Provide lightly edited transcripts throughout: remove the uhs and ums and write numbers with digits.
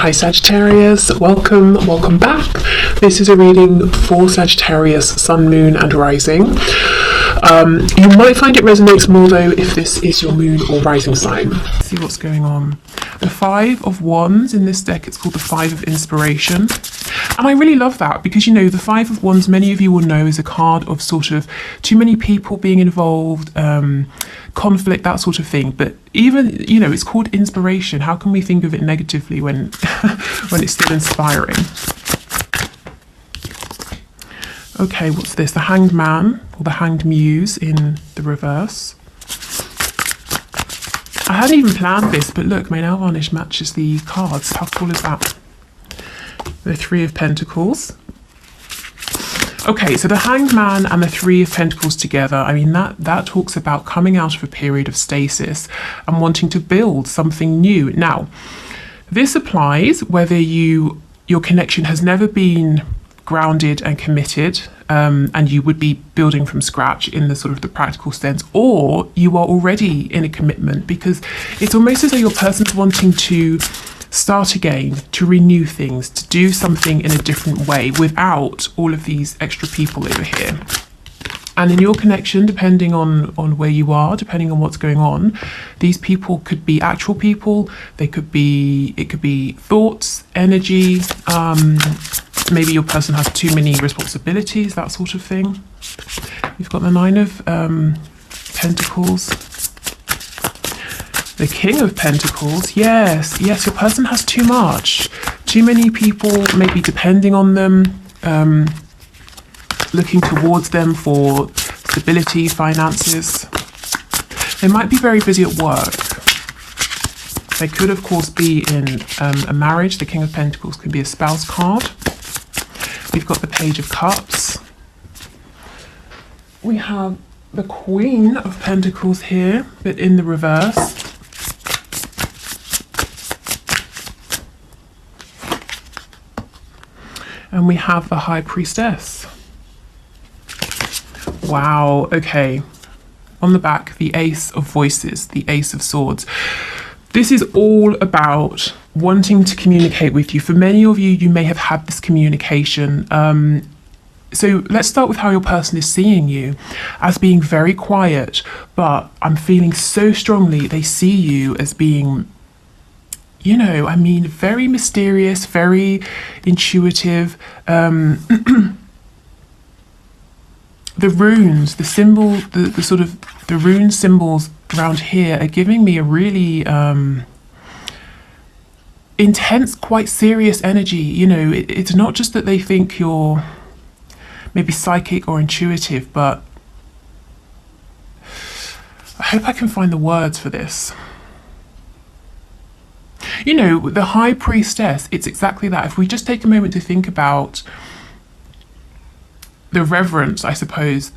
Hi Sagittarius, welcome back. This is a reading for Sagittarius, Sun, Moon and Rising. You might find it resonates more though if this is your moon or rising sign. Let's see what's going on. The Five of Wands in this deck, it's called the Five of Inspiration. And I really love that because, you know, the Five of Wands, many of you will know, is a card of sort of too many people being involved, conflict, that sort of thing. But even, you know, it's called inspiration. How can we think of it negatively when when it's still inspiring? Okay, what's this? The Hanged Man or the Hanged Muse in the reverse. I hadn't even planned this, but look, my nail varnish matches the cards. How cool is that? The Three of Pentacles. Okay, so the Hanged Man and the Three of Pentacles together, I mean, that talks about coming out of a period of stasis and wanting to build something new. Now, this applies whether your connection has never been grounded and committed, and you would be building from scratch in the sort of the practical sense, or you are already in a commitment, because it's almost as though your person's wanting to start again, to renew things, to do something in a different way without all of these extra people over here. And in your connection, depending on where you are, depending on what's going on, these people could be actual people, it could be thoughts, energy, maybe your person has too many responsibilities, that sort of thing. You've got the Nine of Pentacles. The King of Pentacles, yes, your person has too much. Too many people maybe depending on them, looking towards them for stability, finances. They might be very busy at work. They could, of course, be in a marriage. The King of Pentacles can be a spouse card. We've got the Page of Cups. We have the Queen of Pentacles here, but in the reverse. And we have the High Priestess. Wow, okay. On the back, the Ace of Voices, the Ace of Swords. This is all about wanting to communicate with you. For many of you, you may have had this communication. So let's start with how your person is seeing you, as being very quiet, but I'm feeling so strongly they see you as being, you know, I mean, very mysterious, very intuitive. The runes, the symbol, the sort of the rune symbols around here are giving me a really intense, quite serious energy. You know, it's not just that they think you're maybe psychic or intuitive, but I hope I can find the words for this. You know, the High Priestess, it's exactly that. If we just take a moment to think about the reverence, I suppose,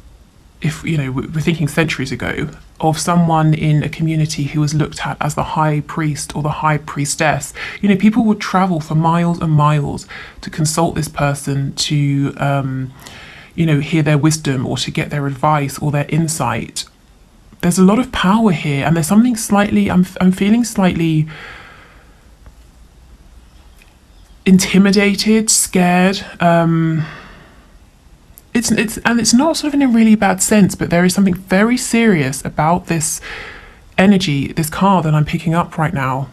if, you know, we're thinking centuries ago, of someone in a community who was looked at as the High Priest or the High Priestess. You know, people would travel for miles and miles to consult this person, to, you know, hear their wisdom or to get their advice or their insight. There's a lot of power here, and there's something slightly, I'm feeling slightly intimidated, scared. It's not sort of in a really bad sense, but there is something very serious about this energy, this card that I'm picking up right now.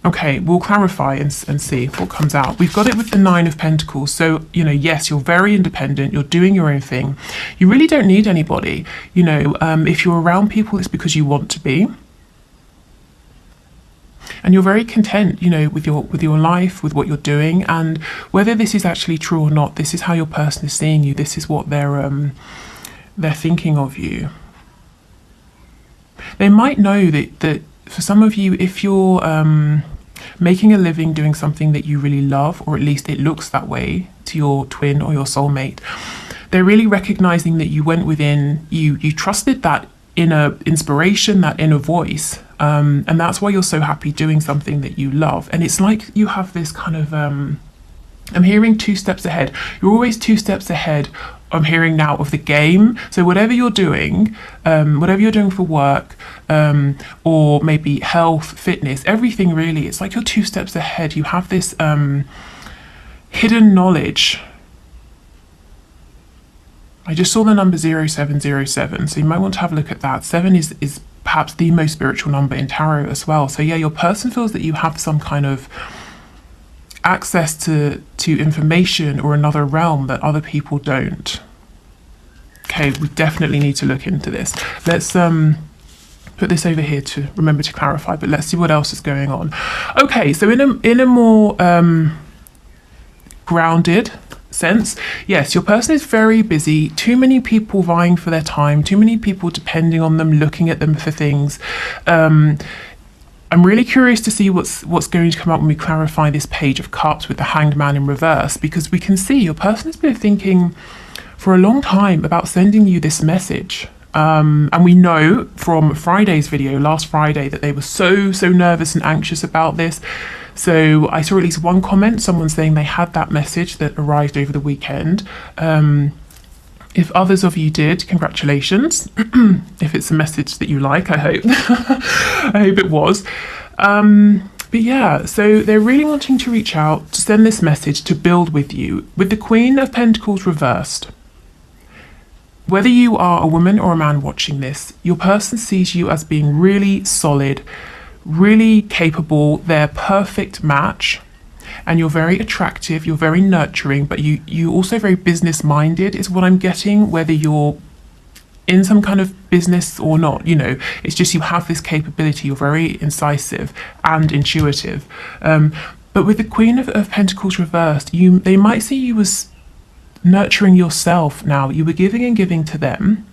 Okay, we'll clarify and see what comes out. We've got it with the Nine of Pentacles. So, you know, yes, you're very independent. You're doing your own thing. You really don't need anybody. You know, if you're around people, it's because you want to be. And you're very content, you know, with your life, with what you're doing, and whether this is actually true or not, this is how your person is seeing you. This is what they're thinking of you. They might know that for some of you, if you're making a living doing something that you really love, or at least it looks that way to your twin or your soulmate, they're really recognizing that you went within, you trusted that inner inspiration, that inner voice. And that's why you're so happy doing something that you love. And it's like you have this kind of, I'm hearing 2 steps ahead. You're always 2 steps ahead I'm hearing now of the game. So whatever you're doing for work, or maybe health, fitness, everything really, it's like you're 2 steps ahead. You have this hidden knowledge. I just saw the number 0707, so you might want to have a look at that. 7 is perhaps the most spiritual number in tarot as well. So yeah, your person feels that you have some kind of access to information or another realm that other people don't. Okay, we definitely need to look into this. Let's put this over here to remember to clarify, but let's see what else is going on. Okay, so in a more grounded sense, yes, your person is very busy. Too many people vying for their time, too many people depending on them, looking at them for things. I'm really curious to see what's going to come up when we clarify this Page of Cups with the Hanged Man in reverse, because we can see your person has been thinking for a long time about sending you this message. And we know from Friday's video, last Friday, that they were so nervous and anxious about this. So I saw at least one comment, someone saying they had that message that arrived over the weekend. If others of you did, congratulations. If it's a message that you like, I hope. I hope it was. But yeah, so they're really wanting to reach out, to send this message, to build with you. With the Queen of Pentacles reversed, whether you are a woman or a man watching this, your person sees you as being really solid, really capable, they're perfect match. And you're very attractive, you're very nurturing, but you also very business minded is what I'm getting, whether you're in some kind of business or not, you know, it's just you have this capability, you're very incisive and intuitive. But with the Queen of Pentacles reversed, they might see you as nurturing yourself now. You were giving and giving to them.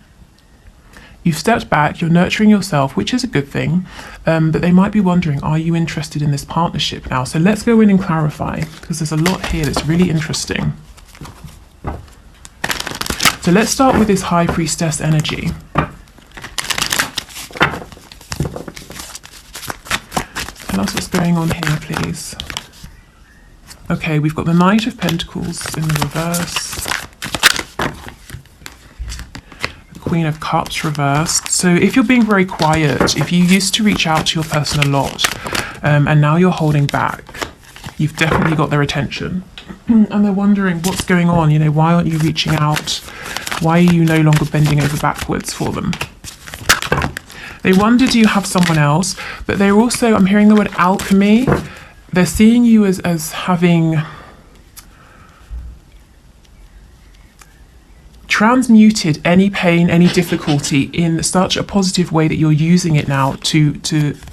You've stepped back, you're nurturing yourself, which is a good thing, but they might be wondering, are you interested in this partnership now? So let's go in and clarify, because there's a lot here that's really interesting. So let's start with this High Priestess energy. Tell us what's going on here, please. Okay, we've got the Knight of Pentacles in the reverse. Queen of Cups reversed. So if you're being very quiet, if you used to reach out to your person a lot, and now you're holding back, you've definitely got their attention. And they're wondering what's going on, you know, why aren't you reaching out? Why are you no longer bending over backwards for them? They wonder, do you have someone else? But they're also, I'm hearing the word alchemy. They're seeing you as having transmuted any pain, any difficulty in such a positive way that you're using it now to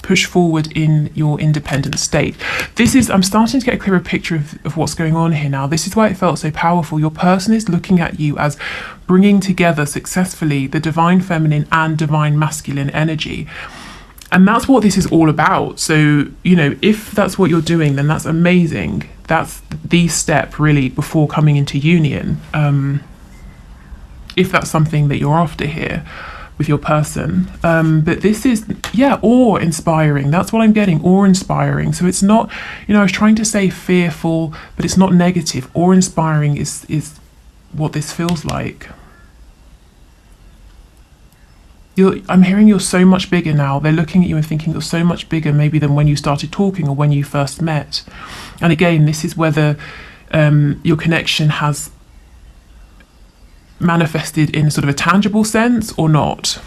push forward in your independent state. I'm starting to get a clearer picture of what's going on here now. This is why it felt so powerful. Your person is looking at you as bringing together successfully the divine feminine and divine masculine energy. And that's what this is all about. So, you know, if that's what you're doing, then that's amazing. That's the step really before coming into union. If that's something that you're after here with your person. But this is, yeah, awe-inspiring. That's what I'm getting, awe-inspiring. So it's not, you know, I was trying to say fearful, but it's not negative. Awe-inspiring is what this feels like. I'm hearing you're so much bigger now. They're looking at you and thinking you're so much bigger maybe than when you started talking or when you first met. And again, this is whether your connection has manifested in sort of a tangible sense or not.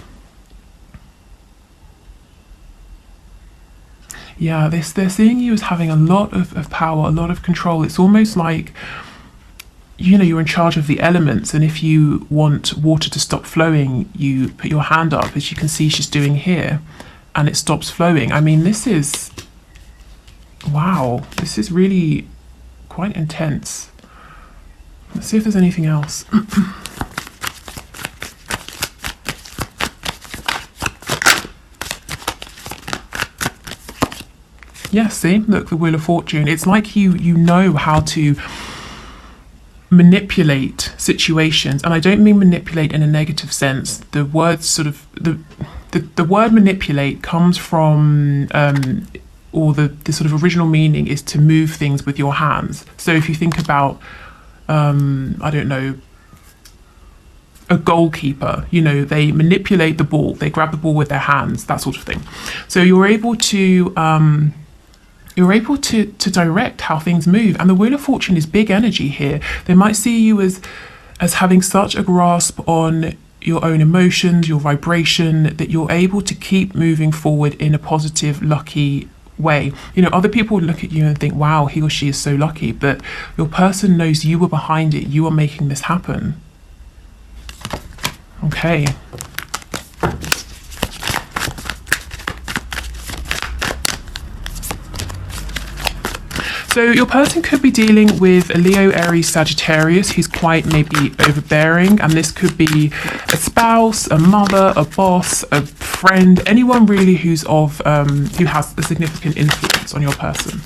Yeah, they're seeing you as having a lot of power, a lot of control. It's almost like, you know, you're in charge of the elements, and if you want water to stop flowing, you put your hand up, as you can see she's doing here, and it stops flowing. I mean, this is, wow, this is really quite intense. Let's see if there's anything else. Yeah, see, look, the Wheel of Fortune. It's like you know how to manipulate situations, and I don't mean manipulate in a negative sense. The word sort of the word manipulate comes from or the sort of original meaning is to move things with your hands. So if you think about I don't know, a goalkeeper. You know, they manipulate the ball, they grab the ball with their hands, that sort of thing. So you're able to direct how things move. And the Wheel of Fortune is big energy here. They might see you as having such a grasp on your own emotions, your vibration, that you're able to keep moving forward in a positive, lucky way. You know, other people would look at you and think, wow, he or she is so lucky, but your person knows you were behind it, you are making this happen. Okay. So your person could be dealing with a Leo, Aries, Sagittarius who's quite maybe overbearing, and this could be a spouse, a mother, a boss, a friend, anyone really who's who has a significant influence on your person.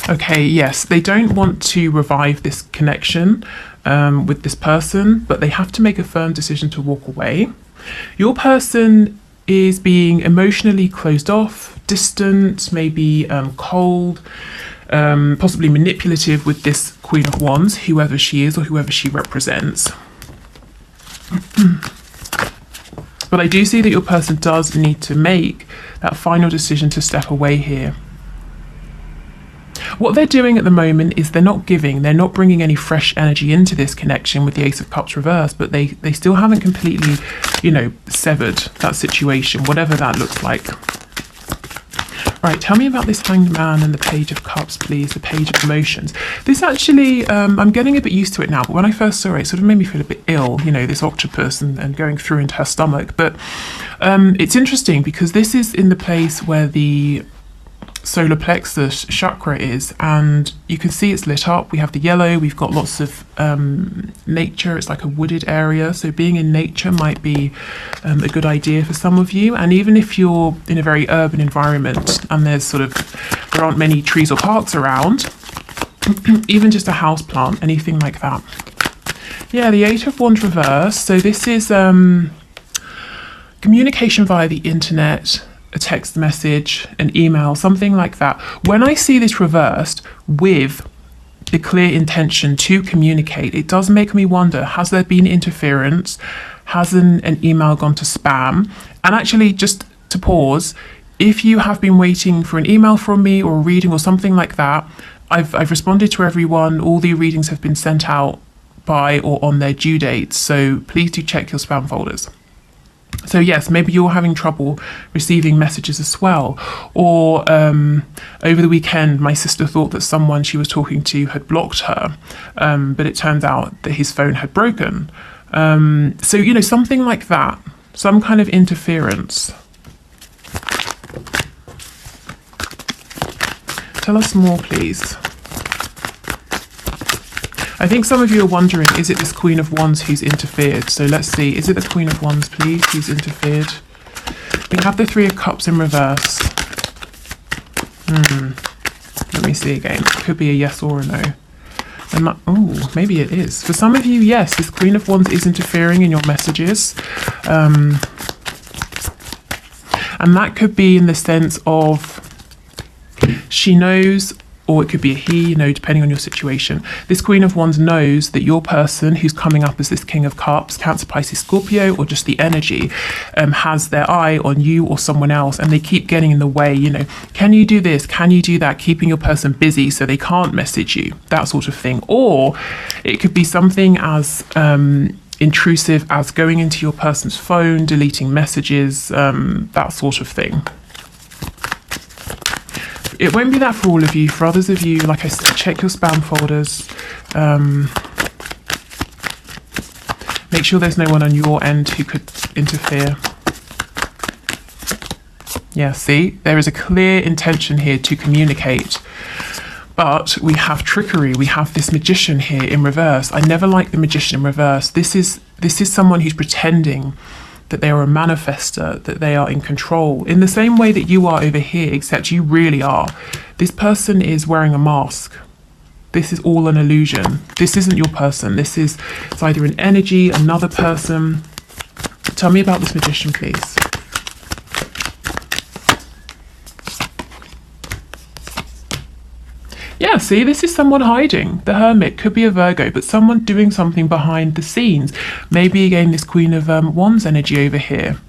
Okay, yes, they don't want to revive this connection with this person, but they have to make a firm decision to walk away. Your person is being emotionally closed off, distant, maybe cold, possibly manipulative with this Queen of Wands, whoever she is or whoever she represents. But I do see that your person does need to make that final decision to step away here. What they're doing at the moment is they're not giving, they're not bringing any fresh energy into this connection with the Ace of Cups reversed, but they still haven't completely, you know, severed that situation, whatever that looks like. Right, tell me about this Hanged Man and the Page of Cups, please, the Page of Emotions. This actually, I'm getting a bit used to it now, but when I first saw it, it sort of made me feel a bit ill, you know, this octopus and going through into her stomach. But it's interesting because this is in the place where the solar plexus chakra is, and you can see it's lit up. We have the yellow, we've got lots of nature. It's like a wooded area, so being in nature might be a good idea for some of you. And even if you're in a very urban environment and there aren't many trees or parks around, even just a house plant, anything like that. Yeah, the Eight of Wands reversed. So this is communication via the internet, a text message, an email, something like that. When I see this reversed with the clear intention to communicate, it does make me wonder, has there been interference? Has an email gone to spam? And actually, just to pause, if you have been waiting for an email from me or a reading or something like that, I've responded to everyone. All the readings have been sent out by or on their due dates, so please do check your spam folders. So yes, maybe you're having trouble receiving messages as well. Or over the weekend, my sister thought that someone she was talking to had blocked her, but it turned out that his phone had broken. So, you know, something like that, some kind of interference. Tell us more, please. I think some of you are wondering, is it this Queen of Wands who's interfered? So let's see, is it the Queen of Wands, please, who's interfered? We have the Three of Cups in reverse. Let me see again. It could be a yes or a no. Oh, maybe it is. For some of you, yes, this Queen of Wands is interfering in your messages. And that could be in the sense of she knows, or it could be a he, you know, depending on your situation. This Queen of Wands knows that your person who's coming up as this King of Cups, Cancer, Pisces, Scorpio, or just the energy, has their eye on you or someone else, and they keep getting in the way, you know, can you do this? Can you do that? Keeping your person busy so they can't message you, that sort of thing. Or it could be something as intrusive as going into your person's phone, deleting messages, that sort of thing. It won't be that for all of you. For others of you, like I said, check your spam folders. Make sure there's no one on your end who could interfere. Yeah, see, there is a clear intention here to communicate. But we have trickery. We have this magician here in reverse. I never like the magician in reverse. This is someone who's pretending that they are a manifester, that they are in control, in the same way that you are over here, except you really are. This person is wearing a mask. This is all an illusion. This isn't your person. It's either an energy, another person. Tell me about this magician, please. Yeah, see, this is someone hiding. The Hermit could be a Virgo, but someone doing something behind the scenes. Maybe again this Queen of Wands energy over here.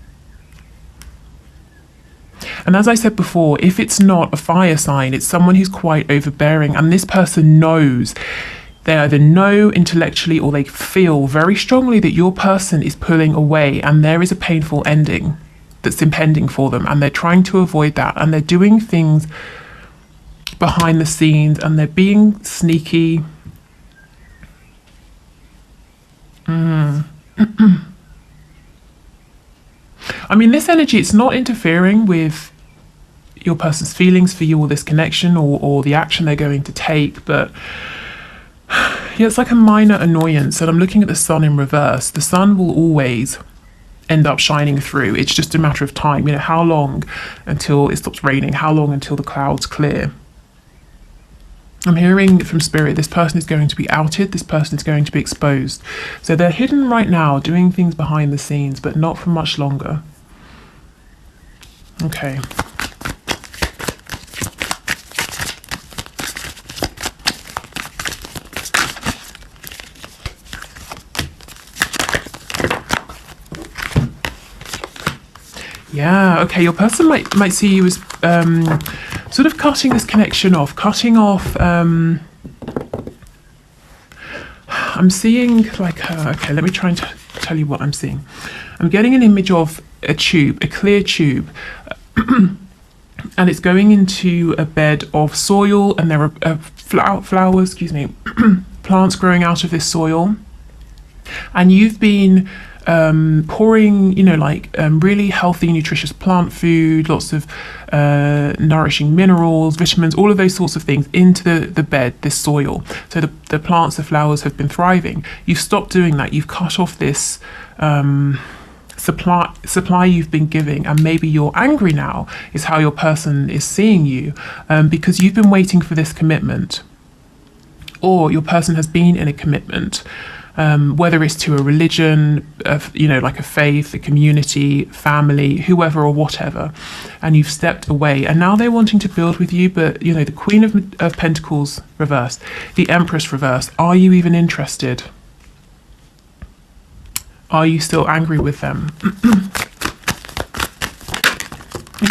And as I said before, if it's not a fire sign, it's someone who's quite overbearing, and this person knows. They either know intellectually or they feel very strongly that your person is pulling away and there is a painful ending that's impending for them, and they're trying to avoid that, and they're doing things behind the scenes and they're being sneaky. I mean, this energy, it's not interfering with your person's feelings for you or this connection or the action they're going to take, but yeah, it's like a minor annoyance. And I'm looking at the sun in reverse. The sun will always end up shining through. It's just a matter of time. You know, how long until it stops raining? How long until the clouds clear? I'm hearing from Spirit, this person is going to be outed, this person is going to be exposed. So they're hidden right now, doing things behind the scenes, but not for much longer. Okay. Yeah, okay, your person might see you as sort of cutting this connection off, I'm seeing like, okay, let me try and tell you what I'm seeing. I'm getting an image of a tube, a clear tube, and it's going into a bed of soil, and there are flowers, plants growing out of this soil, and you've been pouring, really healthy, nutritious plant food, lots of nourishing minerals, vitamins, all of those sorts of things into the bed, this soil. So the plants, the flowers have been thriving. You've stopped doing that. You've cut off this supply you've been giving, and maybe you're angry now is how your person is seeing you, because you've been waiting for this commitment, or your person has been in a commitment. Whether it's to a religion, like a faith, a community, family, whoever or whatever, and you've stepped away, and now they're wanting to build with you, but the Queen of Pentacles reversed, the Empress reversed. Are you even interested? Are you still angry with them?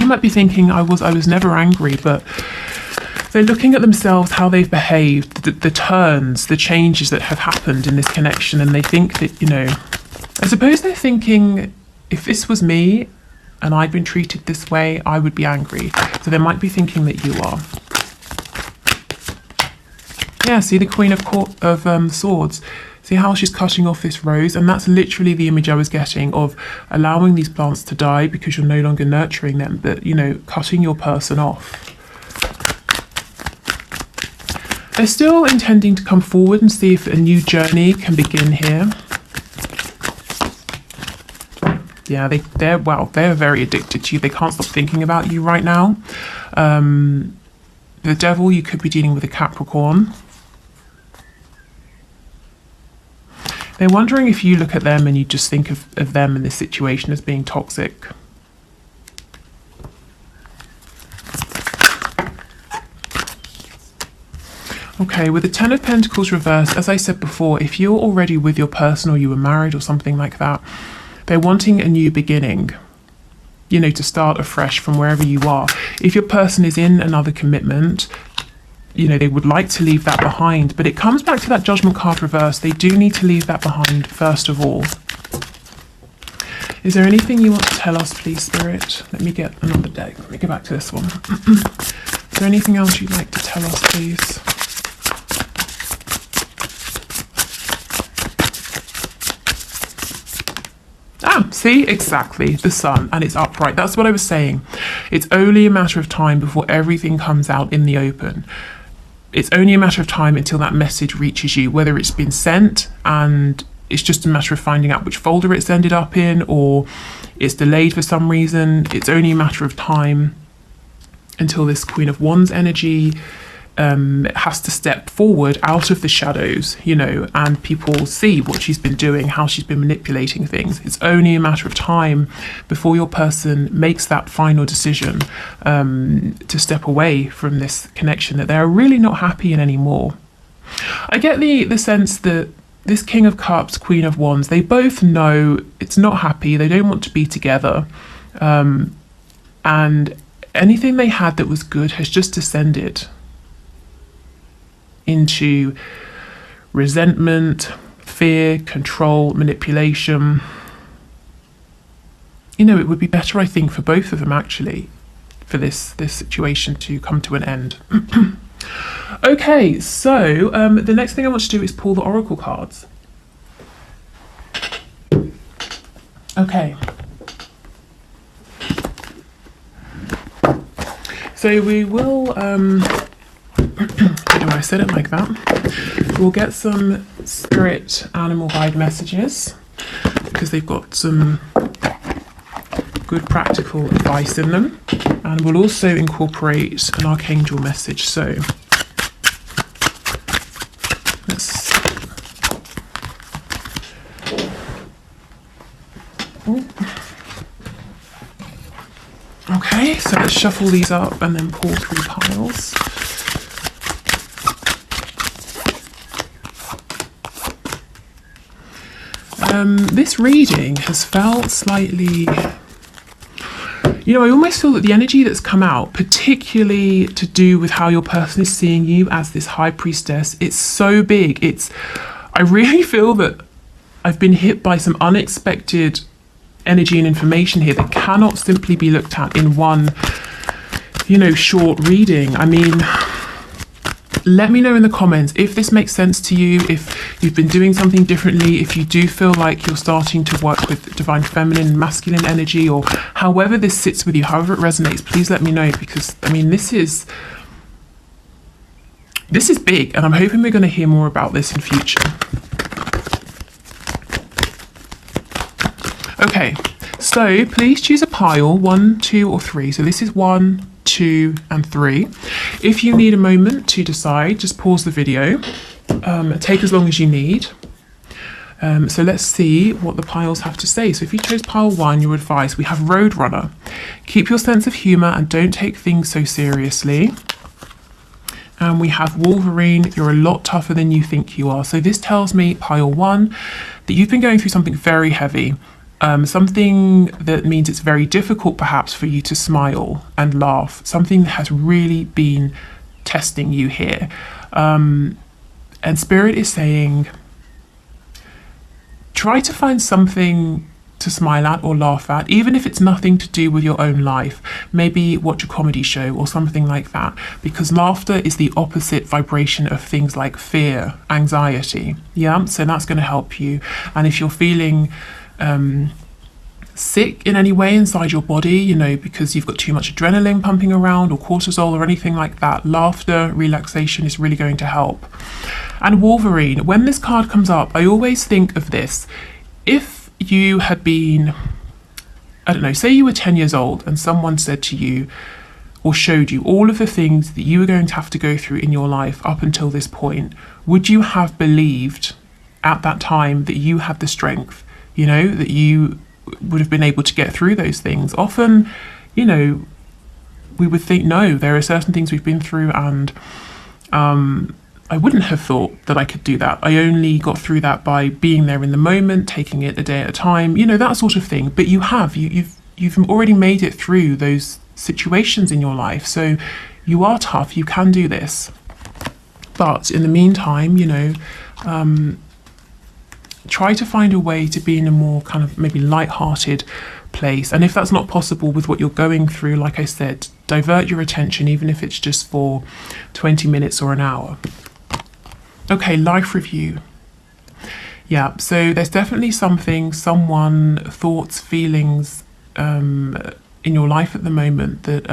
You might be thinking, I was never angry, but they're looking at themselves, how they've behaved, the turns, the changes that have happened in this connection, and they think that, I suppose they're thinking, if this was me and I'd been treated this way, I would be angry. So they might be thinking that you are. Yeah, see the Queen of Swords. See how she's cutting off this rose, and that's literally the image I was getting of allowing these plants to die because you're no longer nurturing them, but, cutting your person off. They're still intending to come forward and see if a new journey can begin here. Yeah, they're very addicted to you. They can't stop thinking about you right now. The Devil, you could be dealing with a Capricorn. They're wondering if you look at them and you just think of them in this situation as being toxic. Okay, with the Ten of Pentacles reversed, as I said before, if you're already with your person or you were married or something like that, they're wanting a new beginning, to start afresh from wherever you are. If your person is in another commitment, they would like to leave that behind, but it comes back to that Judgment card reversed. They do need to leave that behind first of all. Is there anything you want to tell us, please, Spirit? Let me get another deck. Let me go back to this one. Is there anything else you'd like to tell us, please? See, exactly, the sun, and it's upright. That's what I was saying. It's only a matter of time before everything comes out in the open. It's only a matter of time until that message reaches you, whether it's been sent and it's just a matter of finding out which folder it's ended up in, or it's delayed for some reason. It's only a matter of time until this Queen of Wands energy has to step forward out of the shadows, you know, and people see what she's been doing, how she's been manipulating things. It's only a matter of time before your person makes that final decision to step away from this connection that they're really not happy in anymore. I get the sense that this King of Cups, Queen of Wands, they both know it's not happy, they don't want to be together, and anything they had that was good has just descended into resentment, fear, control, manipulation. You know, it would be better, I think, for both of them, actually, for this situation to come to an end. Okay, so the next thing I want to do is pull the oracle cards. Okay. So we will, I said it like that. We'll get some spirit animal guide messages because they've got some good practical advice in them. And we'll also incorporate an archangel message. So let's... Okay, so let's shuffle these up and then pull 3 piles. This reading has felt slightly... You know, I almost feel that the energy that's come out, particularly to do with how your person is seeing you as this high priestess, it's so big. I really feel that I've been hit by some unexpected energy and information here that cannot simply be looked at in one, you know, short reading. I mean, let me know in the comments if this makes sense to you, if you've been doing something differently, if you do feel like you're starting to work with divine feminine, masculine energy, or however this sits with you, however it resonates, please let me know, because I mean, this is big, and I'm hoping we're going to hear more about this in future. Okay, so please choose a pile, 1, 2, or 3. So this is 1, 2, and 3. If you need a moment to decide, just pause the video. Take as long as you need. So let's see what the piles have to say. So if you chose pile 1, your advice, we have Roadrunner. Keep your sense of humour and don't take things so seriously. And we have Wolverine, you're a lot tougher than you think you are. So this tells me, pile 1, that you've been going through something very heavy. Something that means it's very difficult perhaps for you to smile and laugh. Something that has really been testing you here. And Spirit is saying, try to find something to smile at or laugh at, even if it's nothing to do with your own life. Maybe watch a comedy show or something like that, because laughter is the opposite vibration of things like fear, anxiety. Yeah, so that's going to help you. And if you're feeling sick in any way inside your body, you know, because you've got too much adrenaline pumping around or cortisol or anything like that, laughter, relaxation is really going to help. And Wolverine, when this card comes up, I always think of this. If you had been, I don't know, say you were 10 years old and someone said to you or showed you all of the things that you were going to have to go through in your life up until this point, would you have believed at that time that you had the strength, you know, that you would have been able to get through those things? Often, you know, we would think, no, there are certain things we've been through and I wouldn't have thought that I could do that. I only got through that by being there in the moment, taking it a day at a time, you know, that sort of thing. But you have, you've already made it through those situations in your life. So you are tough, you can do this. But in the meantime, you know, try to find a way to be in a more kind of maybe light-hearted place. And if that's not possible with what you're going through, like I said, divert your attention, even if it's just for 20 minutes or an hour. Okay, life review. Yeah, so there's definitely something, someone, thoughts, feelings in your life at the moment that,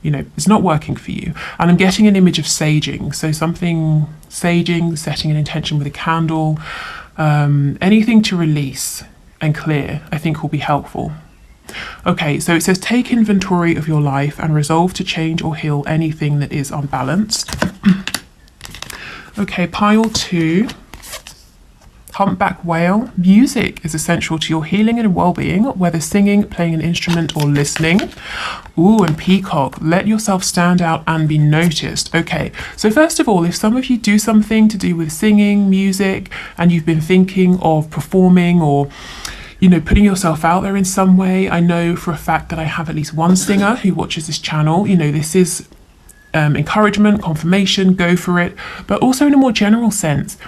you know, is not working for you. And I'm getting an image of saging. So something saging, setting an intention with a candle, anything to release and clear, I think will be helpful. Okay, so it says take inventory of your life and resolve to change or heal anything that is unbalanced. Okay, pile 2. Humpback whale. Music is essential to your healing and well-being, whether singing, playing an instrument, or listening. Ooh, and peacock. Let yourself stand out and be noticed. Okay, so first of all, if some of you do something to do with singing, music, and you've been thinking of performing or, you know, putting yourself out there in some way, I know for a fact that I have at least one singer who watches this channel. You know, this is encouragement, confirmation, go for it. But also in a more general sense,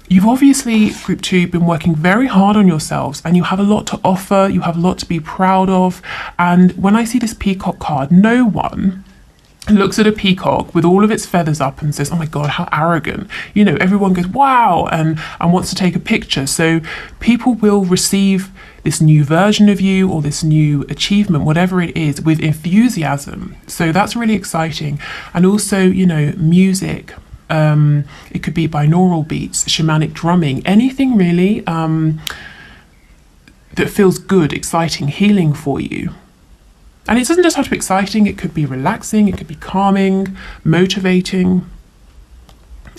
you've obviously, group 2, been working very hard on yourselves and you have a lot to offer, you have a lot to be proud of. And when I see this peacock card, no one looks at a peacock with all of its feathers up and says, oh my God, how arrogant. You know, everyone goes, wow, and wants to take a picture. So people will receive this new version of you or this new achievement, whatever it is, with enthusiasm. So that's really exciting. And also, you know, music. It could be binaural beats, shamanic drumming, anything really that feels good, exciting, healing for you. And it doesn't just have to be exciting, it could be relaxing, it could be calming, motivating.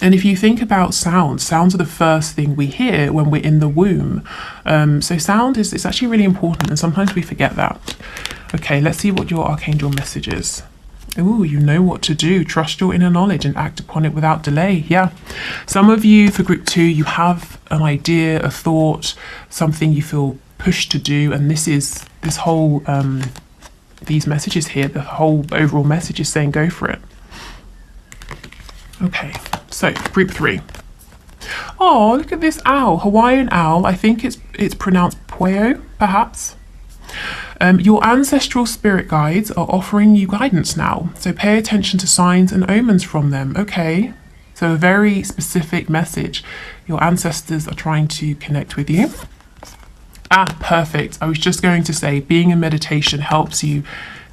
And if you think about sounds are the first thing we hear when we're in the womb. So sound is actually really important, and sometimes we forget that. Okay, let's see what your archangel message is. Ooh, you know what to do. Trust your inner knowledge and act upon it without delay. Yeah. Some of you, for group 2, you have an idea, a thought, something you feel pushed to do. And this whole, these messages here, the whole overall message is saying go for it. Okay, so group 3. Oh, look at this owl, Hawaiian owl. I think it's pronounced Pueo, perhaps. Your ancestral spirit guides are offering you guidance now, so pay attention to signs and omens from them. Okay, so a very specific message. Your ancestors are trying to connect with you. Ah, perfect. I was just going to say, being in meditation helps you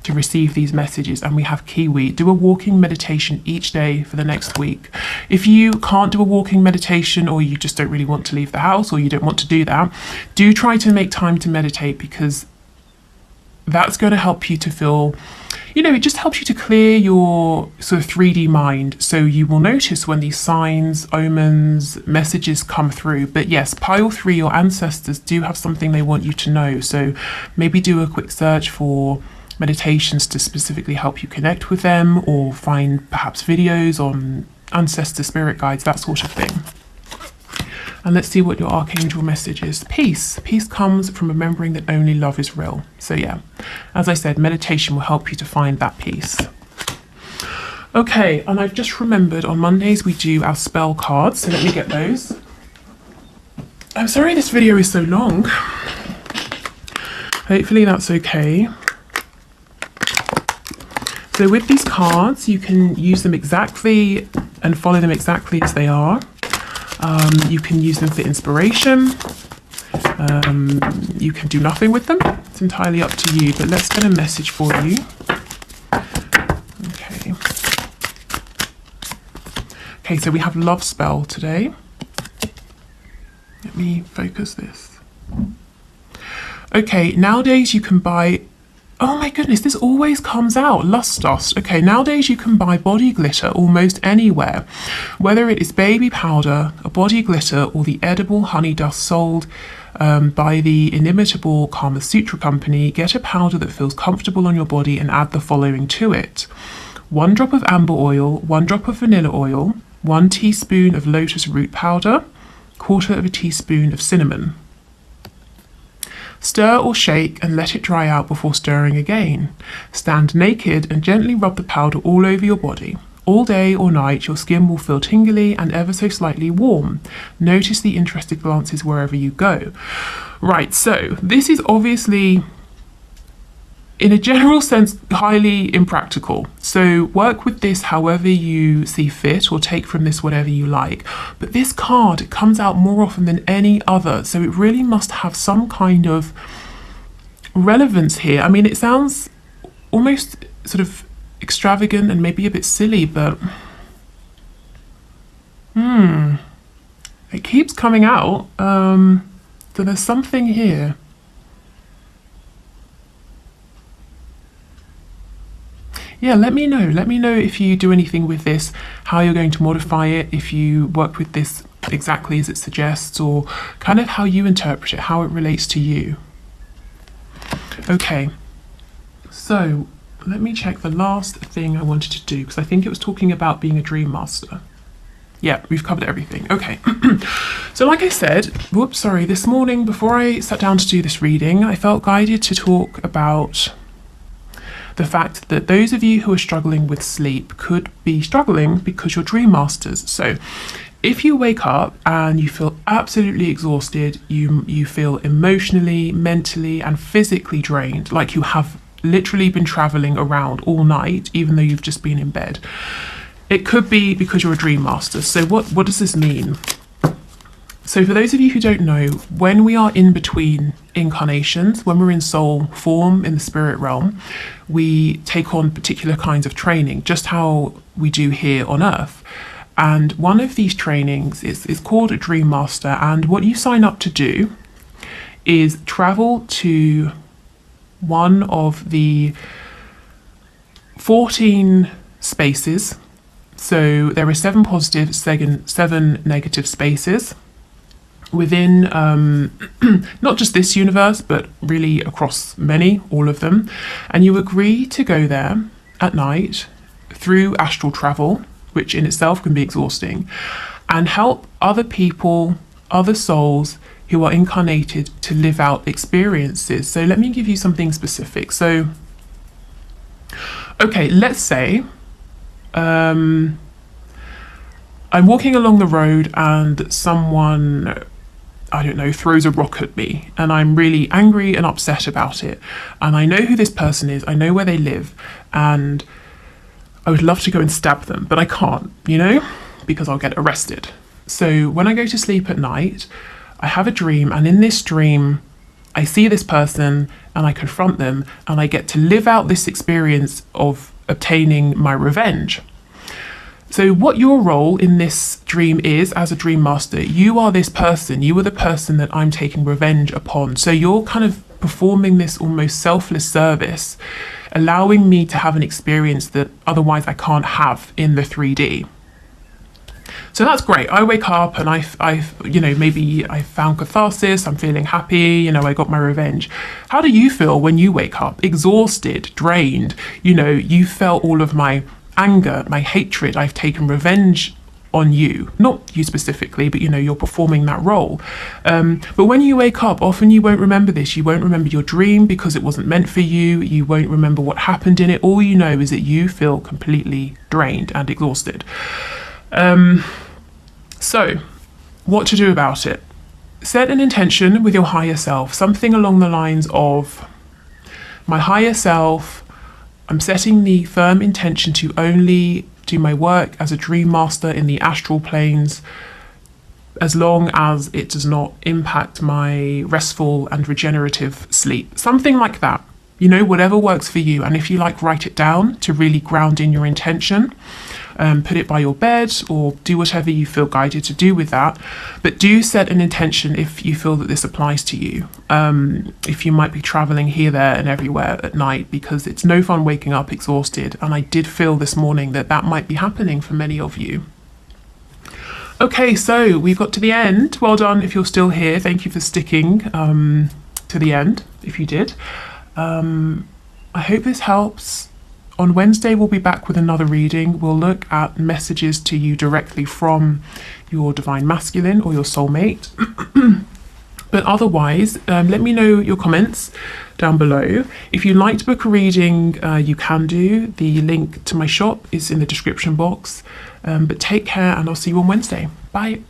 to receive these messages, and we have Kiwi. Do a walking meditation each day for the next week. If you can't do a walking meditation, or you just don't really want to leave the house, or you don't want to do that, do try to make time to meditate, because that's going to help you to feel, you know, it just helps you to clear your sort of 3D mind. So you will notice when these signs, omens, messages come through. But yes, pile 3, your ancestors do have something they want you to know. So maybe do a quick search for meditations to specifically help you connect with them, or find perhaps videos on ancestor spirit guides, that sort of thing. And let's see what your archangel message is. Peace. Peace comes from remembering that only love is real. So yeah, as I said, meditation will help you to find that peace. Okay, and I've just remembered on Mondays we do our spell cards, so let me get those. I'm sorry this video is so long. Hopefully that's okay. So with these cards, you can use them exactly and follow them exactly as they are. You can use them for inspiration. You can do nothing with them. It's entirely up to you, but let's get a message for you. Okay. Okay, so we have love spell today. Let me focus this. Okay, nowadays you can buy, oh my goodness, this always comes out, lust dust. Okay, nowadays you can buy body glitter almost anywhere, whether it is baby powder, a body glitter, or the edible honey dust sold by the inimitable Kama Sutra company. Get a powder that feels comfortable on your body and add the following to it: 1 drop of amber oil, 1 drop of vanilla oil, 1 teaspoon of lotus root powder, 1/4 teaspoon of cinnamon. Stir or shake and let it dry out before stirring again. Stand naked and gently rub the powder all over your body. All day or night, your skin will feel tingly and ever so slightly warm. Notice the interested glances wherever you go. Right, so this is obviously, in a general sense, highly impractical. So work with this however you see fit, or take from this whatever you like. But this card, it comes out more often than any other. So it really must have some kind of relevance here. I mean, it sounds almost sort of extravagant and maybe a bit silly, but it keeps coming out. So there's something here. yeah, let me know. Let me know if you do anything with this, how you're going to modify it, if you work with this exactly as it suggests, or kind of how you interpret it, how it relates to you. Okay, so let me check the last thing I wanted to do, because I think it was talking about being a dream master. Yeah, we've covered everything. Okay. So like I said, this morning before I sat down to do this reading, I felt guided to talk about the fact that those of you who are struggling with sleep could be struggling because you're dream masters. So if you wake up and you feel absolutely exhausted, you feel emotionally, mentally, and physically drained, like you have literally been traveling around all night, even though you've just been in bed, it could be because you're a dream master. So what does this mean? So for those of you who don't know, when we are in between incarnations, when we're in soul form in the spirit realm, we take on particular kinds of training, just how we do here on Earth. And one of these trainings is called a Dream Master. And what you sign up to do is travel to one of the 14 spaces. So there are 7 positive, 7 negative spaces within not just this universe, but really across many, all of them. And you agree to go there at night through astral travel, which in itself can be exhausting, and help other people, other souls who are incarnated to live out experiences. So let me give you something specific. So, okay, let's say I'm walking along the road and someone, I don't know, throws a rock at me, and I'm really angry and upset about it. And I know who this person is, I know where they live, and I would love to go and stab them, but I can't, you know, because I'll get arrested. So when I go to sleep at night, I have a dream, and in this dream, I see this person and I confront them, and I get to live out this experience of obtaining my revenge. So what your role in this dream is as a dream master, you are this person, you are the person that I'm taking revenge upon. So you're kind of performing this almost selfless service, allowing me to have an experience that otherwise I can't have in the 3D. So that's great. I wake up and I've you know, maybe I found catharsis, I'm feeling happy, you know, I got my revenge. How do you feel when you wake up? Exhausted, drained, you know, you felt all of my anger, my hatred, I've taken revenge on you, not you specifically, but you know, you're performing that role. But when you wake up, often you won't remember this. You won't remember your dream because it wasn't meant for you. You won't remember what happened in it. All you know is that you feel completely drained and exhausted. So what to do about it? Set an intention with your higher self, something along the lines of, my higher self, I'm setting the firm intention to only do my work as a dream master in the astral planes, as long as it does not impact my restful and regenerative sleep. Something like that. You know, whatever works for you. And if you like, write it down to really ground in your intention. Put it by your bed or do whatever you feel guided to do with that. But do set an intention if you feel that this applies to you. If you might be traveling here, there and everywhere at night, because it's no fun waking up exhausted. And I did feel this morning that that might be happening for many of you. Okay, so we've got to the end. Well done if you're still here. Thank you for sticking to the end, if you did. I hope this helps. On Wednesday, we'll be back with another reading. We'll look at messages to you directly from your divine masculine or your soulmate. But otherwise, let me know your comments down below. If you'd like to book a reading, you can do. The link to my shop is in the description box. But take care, and I'll see you on Wednesday. Bye.